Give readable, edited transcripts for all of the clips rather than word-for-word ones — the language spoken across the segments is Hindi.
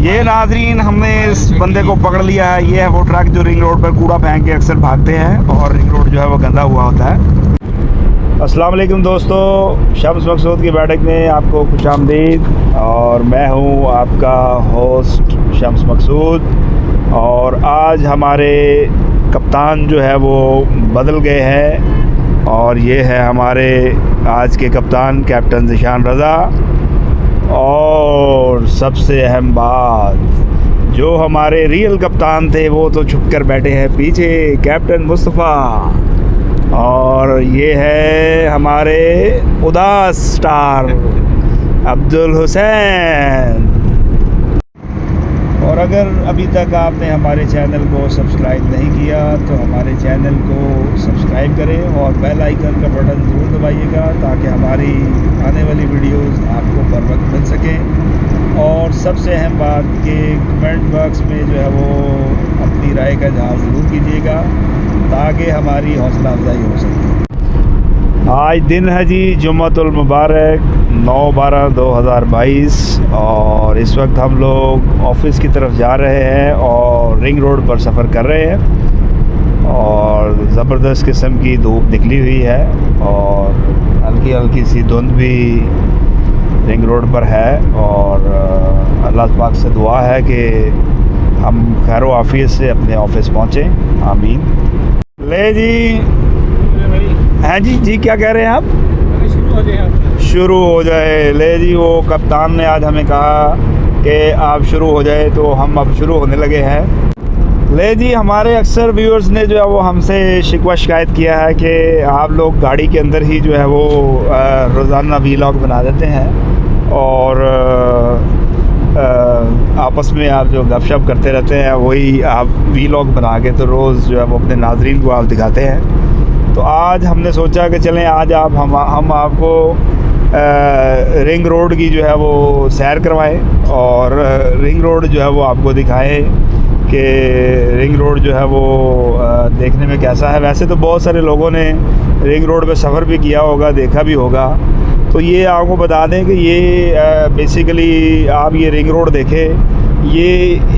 ये नाजरीन, हमने इस बंदे को पकड़ लिया है। ये है वो ट्रक जो रिंग रोड पर कूड़ा फेंक के अक्सर भागते हैं और रिंग रोड जो है वो गंदा हुआ होता है। अस्सलाम वालेकुम दोस्तों, शम्स मकसूद की बैठक में आपको खुशामदीद। और मैं हूँ आपका होस्ट शम्स मकसूद। और आज हमारे कप्तान जो है वो बदल गए हैं और ये है हमारे आज के कप्तान कैप्टन ज़ीशान रज़ा। और सबसे अहम बात, जो हमारे रियल कप्तान थे वो तो छुप कर बैठे हैं पीछे, कैप्टन मुस्तफ़ा। और ये है हमारे उदास स्टार अब्दुल हुसैन। और अगर अभी तक आपने हमारे चैनल को सब्सक्राइब नहीं किया तो हमारे चैनल को सब्सक्राइब करें और बेल आइकन का बटन ज़रूर दबाइएगा ताकि हमारी आने वाली वीडियोस आपको बर वक्त मिल सकें। और सबसे अहम बात कि कमेंट बॉक्स में जो है वो अपनी राय का इज़हार ज़रूर कीजिएगा ताकि हमारी हौसला अफजाई हो सके। आज दिन है जी जुम्मतुल मुबारक 9/12/2022 और इस वक्त हम लोग ऑफिस की तरफ जा रहे हैं और रिंग रोड पर सफ़र कर रहे हैं। और ज़बरदस्त किस्म की धूप निकली हुई है और हल्की हल्की सी धुंध भी रिंग रोड पर है। और अल्लाह पाक से दुआ है कि हम खैर आफियत से अपने ऑफिस पहुँचें, आमीन। ले जी, हैं जी क्या कह रहे हैं आप? शुरू हो जाए। ले जी, वो कप्तान ने आज हमें कहा कि आप शुरू हो जाए तो हम अब शुरू होने लगे हैं। ले जी, हमारे अक्सर व्यूअर्स ने जो है वो हमसे शिकवा शिकायत किया है कि आप लोग गाड़ी के अंदर ही जो है वो रोज़ाना वीलॉग बना देते हैं और आपस में आप जो गपशप करते रहते हैं वही आप वीलॉग बना के तो रोज़ जो है वो अपने नाजरीन को आप दिखाते हैं। तो आज हमने सोचा कि चलें आज हम आपको रिंग रोड की जो है वो सैर करवाएं और रिंग रोड जो है वो आपको दिखाएं कि रिंग रोड जो है वो देखने में कैसा है। वैसे तो बहुत सारे लोगों ने रिंग रोड पे सफ़र भी किया होगा, देखा भी होगा। तो ये आपको बता दें कि ये बेसिकली आप ये रिंग रोड देखें, ये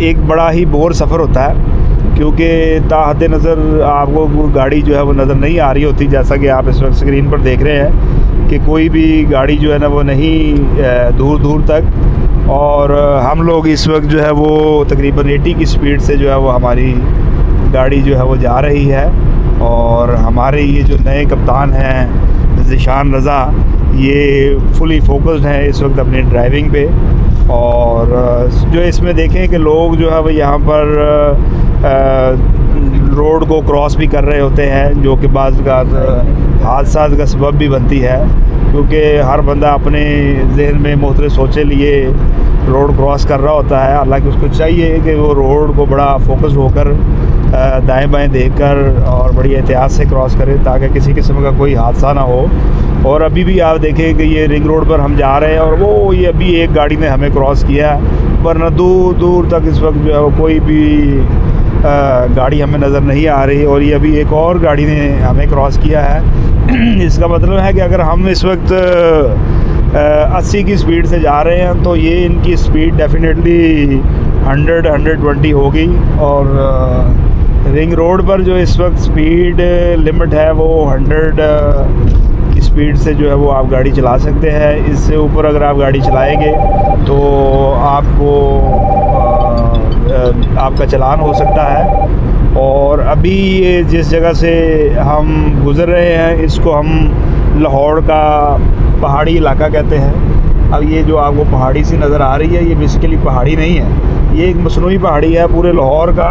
एक बड़ा ही बोर सफ़र होता है क्योंकि ताहत नज़र आपको गाड़ी जो है वो नज़र नहीं आ रही होती। जैसा कि आप इस वक्त स्क्रीन पर देख रहे हैं कि कोई भी गाड़ी जो है ना वो नहीं दूर दूर तक। और हम लोग इस वक्त जो है वो तकरीबन 80 की स्पीड से जो है वो हमारी गाड़ी जो है वो जा रही है। और हमारे ये जो नए कप्तान हैं ज़ीशान रज़ा, ये फुली फोकस्ड हैं इस वक्त अपनी ड्राइविंग पे। और जो इसमें देखें कि लोग जो है वो यहाँ पर रोड को क्रॉस भी कर रहे होते हैं, जो कि बाज़ हादसा का सबब भी बनती है क्योंकि हर बंदा अपने जहन में मुख्तलिफ सोचे लिए रोड क्रॉस कर रहा होता है। हालांकि उसको चाहिए कि वो रोड को बड़ा फोकस होकर दाएं बाएं देखकर और बड़ी एहतियात से क्रॉस करे ताकि किसी किस्म का कोई हादसा ना हो। और अभी भी आप देखें कि ये रिंग रोड पर हम जा रहे हैं और वो ये अभी एक गाड़ी ने हमें क्रॉस किया है, वरना दूर दूर तक इस वक्त जो है वो कोई भी गाड़ी हमें नज़र नहीं आ रही। और ये अभी एक और गाड़ी ने हमें क्रॉस किया है। इसका मतलब है कि अगर हम इस वक्त 80 की स्पीड से जा रहे हैं तो ये इनकी स्पीड डेफिनेटली 100-120 होगी। और रिंग रोड पर जो इस वक्त स्पीड लिमिट है वो 100 की स्पीड से जो है वो आप गाड़ी चला सकते हैं। इससे ऊपर अगर आप गाड़ी चलाएंगे तो आपका चालान हो सकता है। और अभी ये जिस जगह से हम गुज़र रहे हैं इसको हम लाहौर का पहाड़ी इलाका कहते हैं। अब ये जो आपको पहाड़ी सी नज़र आ रही है ये बेसिकली पहाड़ी नहीं है, ये एक मसनूई पहाड़ी है। पूरे लाहौर का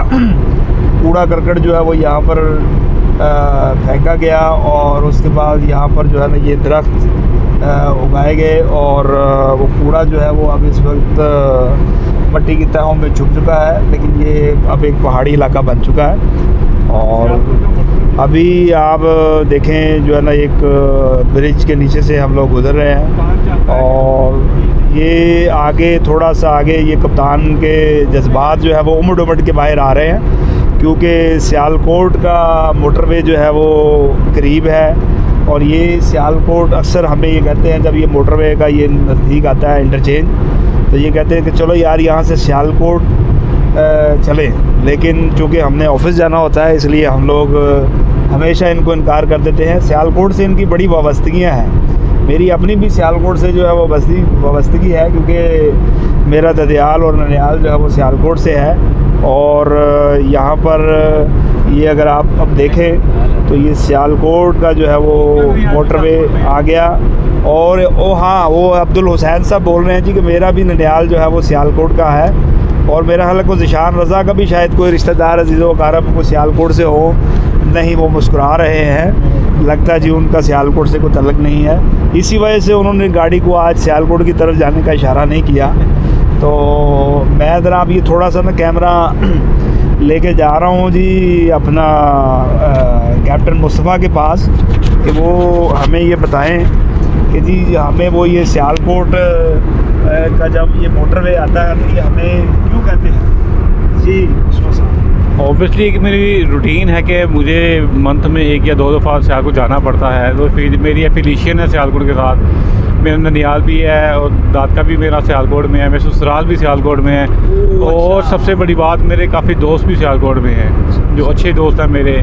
कूड़ा करकट जो है वो यहाँ पर फेंका गया और उसके बाद यहाँ पर जो है ना ये दरख्त उगाए गए और वो कूड़ा जो है वो अब इस वक्त मट्टी की तहों में छुप चुका है, लेकिन ये अब एक पहाड़ी इलाका बन चुका है। और अभी आप देखें जो है ना एक ब्रिज के नीचे से हम लोग गुज़र रहे हैं और ये आगे थोड़ा सा आगे ये कप्तान के जज्बात जो है वो उमड़ उमड़ के बाहर आ रहे हैं क्योंकि सियालकोट का मोटरवे जो है वो करीब है। और ये सियालकोट अक्सर हमें ये कहते हैं जब ये मोटरवे का ये नज़दीक आता है इंटरचेंज, तो ये कहते हैं कि चलो यार यहाँ से सियालकोट चलें, लेकिन चूँकि हमने ऑफिस जाना होता है इसलिए हम लोग हमेशा इनको इनकार कर देते हैं। सियालकोट से इनकी बड़ी वाबस्तगियाँ हैं, मेरी अपनी भी सियालकोट से जो है वो वाबस्तगी है, क्योंकि मेरा ददियाल और ननियाल जो है वो सियालकोट से है। और यहाँ पर ये अगर आप अब देखें तो ये सियालकोट का जो है वो मोटरवे आ गया। और हाँ, वो अब्दुल हुसैन साहब बोल रहे हैं जी कि मेरा भी ननियाल जो है वो सियालकोट का है, और मेरा ख्याल है को ज़िशान रज़ा का भी शायद कोई रिश्तेदार अज़ीज़ व अक़ारब को सियालकोट से हो। नहीं, वो मुस्कुरा रहे हैं, लगता जी उनका सियालकोट से कोई तल्लुक़ नहीं है, इसी वजह से उन्होंने गाड़ी को आज सियालकोट की तरफ जाने का इशारा नहीं किया। तो मैं ज़रा अब ये थोड़ा सा ना कैमरा लेके जा रहा हूँ जी अपना कैप्टन मुस्तफ़ा के पास कि वो हमें ये बताएं कि जी हमें वो ये सियालकोट का जब ये मोटरवे आता है तो ये हमें क्यों कहते हैं जी? ऑब्वियसली एक मेरी रूटीन है कि मुझे मंथ में 1 या 2 दफ़ा सियालकोट जाना पड़ता है, तो फिर मेरी एफिलिएशन है सियालकोट के साथ। मेरा ननियाल भी है और दादका भी मेरा सियालकोट में है, मेरा ससुराल भी सियालकोट में है। और सबसे बड़ी बात, मेरे काफ़ी दोस्त भी सियालकोट में हैं, जो अच्छे दोस्त हैं मेरे,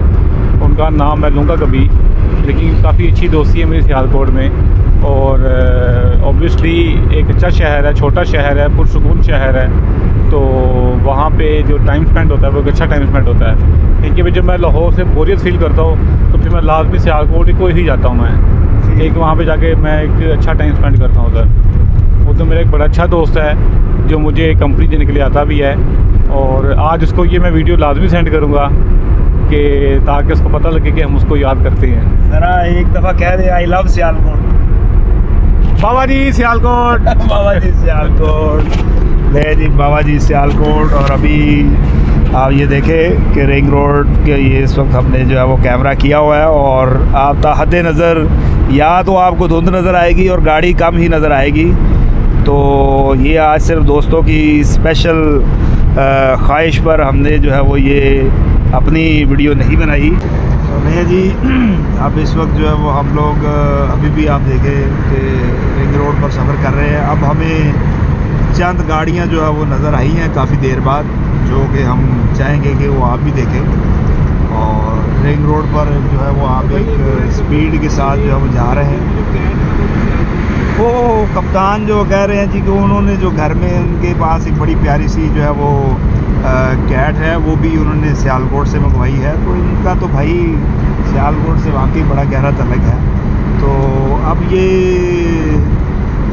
उनका नाम मैं लूँगा कभी, लेकिन काफ़ी अच्छी दोस्ती है मेरी सियालकोट में। और ऑब्वियसली एक अच्छा शहर है, छोटा शहर है, पुरसुकून शहर है, तो वहाँ पे जो टाइम स्पेंड होता है वो एक अच्छा टाइम स्पेंड होता है। क्योंकि जब मैं लाहौर से बोरियत फील करता हूँ तो फिर मैं लाजमी सियालकोट को ही जाता हूँ मैं, एक वहाँ पे जाके मैं एक अच्छा टाइम स्पेंड करता हूँ उधर। वो तो मेरा एक बड़ा अच्छा दोस्त है जो मुझे कंपनी देने के लिए आता भी है, और आज उसको ये मैं वीडियो लाजमी सेंड करूँगा कि ताकि उसको पता लगे कि हम उसको याद करते हैं। ज़रा एक दफ़ा कह दे आई लव सियालकोट। बाबा जी सियालकोट बाबा जी सियालकोट, ले जी बाबा जी सियालकोट। और अभी आप ये देखें कि रिंग रोड के ये इस वक्त हमने जो है वो कैमरा किया हुआ है, और आप हद नज़र या तो आपको धुंध नज़र आएगी और गाड़ी कम ही नज़र आएगी। तो ये आज सिर्फ दोस्तों की स्पेशल ख्वाहिश पर हमने जो है वो ये अपनी वीडियो नहीं बनाई। तो नहीं जी, अब इस वक्त जो है वो हम लोग अभी भी आप देखें कि रिंग रोड पर सफ़र कर रहे हैं। अब हमें चंद गाड़ियां जो है वो नज़र आई हैं काफ़ी देर बाद, जो कि हम चाहेंगे कि वो आप भी देखें। और रिंग रोड पर जो है वो आप एक स्पीड के साथ जो है वो जा रहे हैं। वो कप्तान जो कह रहे हैं जी कि उन्होंने जो घर में उनके पास एक बड़ी प्यारी सी जो है वो कैट है, वो भी उन्होंने सियालकोट से मंगवाई है। तो इनका तो भाई सियालकोट से वाकई बड़ा गहरा तल्लुक़ है। तो अब ये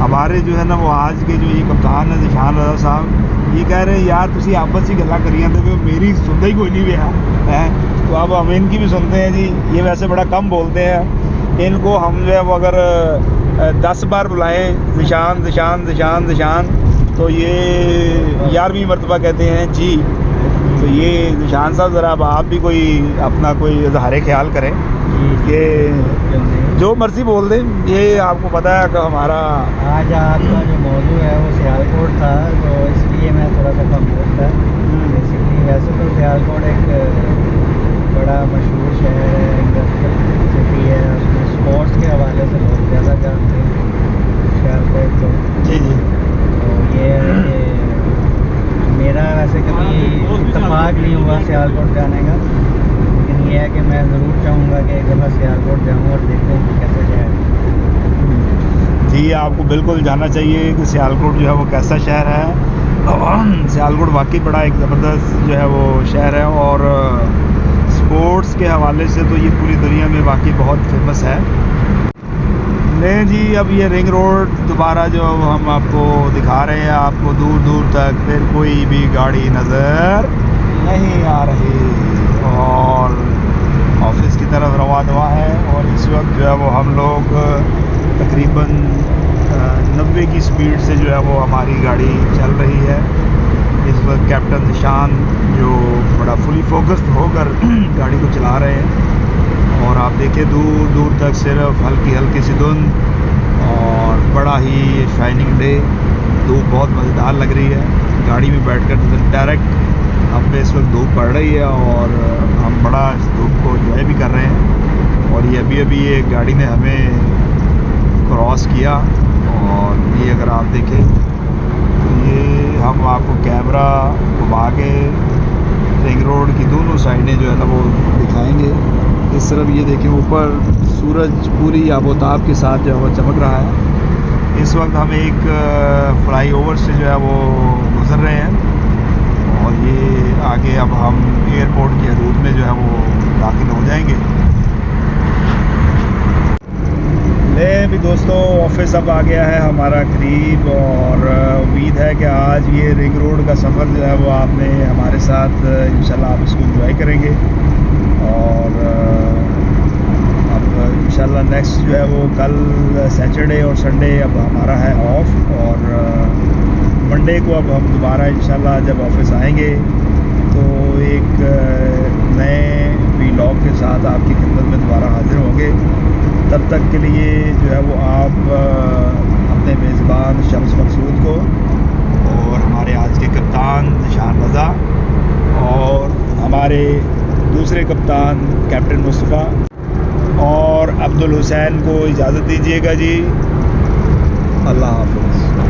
हमारे जो है ना वो आज के जो ये कप्तान है ज़िशान रज़ा साहब, ये कह रहे हैं यार तुसी आपस ही गल्लां करी जांदे पे, मेरी सुनता ही कोई नहीं रहा है। तो अब हम इनकी भी सुनते हैं जी। ये वैसे बड़ा कम बोलते हैं, इनको हम जो है वो अगर 10 बार बुलाएं ज़िशान ज़िशान ज़िशान ज़िशान तो ये 11वीं मरतबा कहते हैं जी। तो ये ज़िशान साहब ज़रा अब आप भी कोई अपना कोई इज़हार ख्याल करें। ये जो मर्ज़ी बोल दें, ये आपको पता है कि हमारा आज आपका जो मौजू है वो सियालकोट था, तो इसलिए मैं थोड़ा सा कम बोलता है। बेसिकली वैसे तो सियालकोट एक बड़ा मशहूर शहर है, इंडस्ट्रियल सिटी है, उसमें स्पोर्ट्स के हवाले से बहुत ज़्यादा जानते हैं सियालकोट को। जी जी। तो ये है कि मेरा वैसे कभी इत्तेफाक नहीं हुआ सियालकोट जाने का, लेकिन ये है कि मैं ज़रूर चाहूँगा कि एक दफ़ा सियालकोट जाऊँ और देखूँ कैसा शहर है। जी, आपको बिल्कुल जानना चाहिए कि सियालकोट जो है वो कैसा शहर है। सियालकोट वाकई बड़ा एक ज़बरदस्त जो है वो शहर है, और स्पोर्ट्स के हवाले से तो ये पूरी दुनिया में वाकई बहुत फेमस है। नहीं जी, अब ये रिंग रोड दोबारा जो हम आपको दिखा रहे हैं, आपको दूर दूर तक फिर कोई भी गाड़ी नज़र नहीं आ रही, और ऑफिस की तरफ रवा दवा है। और इस वक्त जो है वो हम लोग तकरीबन 90 की स्पीड से जो है वो हमारी गाड़ी चल रही है। इस वक्त कैप्टन ज़िशान जो बड़ा फुली फोकस्ड होकर गाड़ी को चला रहे हैं, और आप देखिए दूर दूर तक सिर्फ हल्की हल्की सी धुंध, और बड़ा ही शाइनिंग डे, धूप बहुत मज़ेदार लग रही है। गाड़ी में बैठकर डायरेक्ट हम पे इस वक्त धूप पड़ रही है, और हम बड़ा इस धूप को एंजॉय भी कर रहे हैं। और ये अभी ये गाड़ी ने हमें क्रॉस किया, और ये अगर आप देखें तो ये हम आपको कैमरा घुमा के रिंग रोड की दोनों साइडें जो है ना वो दिखाएंगे। इस तरफ ये देखें ऊपर सूरज पूरी आबोताब के साथ जो है वो चमक रहा है। इस वक्त हम एक फ्लाईओवर से जो है वो गुज़र रहे हैं और ये आगे अब हम एयरपोर्ट की हदूद में जो है वो दाखिल हो जाएंगे। ले भी दोस्तों, ऑफिस अब आ गया है हमारा करीब और उम्मीद है कि आज ये रिंग रोड का सफ़र जो है वो आपने हमारे साथ इंशाल्लाह आप इसको एंजॉय करेंगे। और अब इंशाल्लाह नेक्स्ट जो है वो कल सैटरडे और संडे अब हमारा है ऑफ और मंडे को अब हम दोबारा इंशाल्लाह जब ऑफिस आएंगे तो एक नए वीलॉग के साथ आपकी खिदमत में दोबारा हाजिर होंगे। तब तक के लिए जो है वो आप अपने मेज़बान शम्स मकसूद को और हमारे आज के कप्तान निशान रज़ा और हमारे दूसरे कप्तान कैप्टन मुस्तफ़ा और अब्दुल हुसैन को इजाज़त दीजिएगा जी। अल्लाह हाफ़िज़।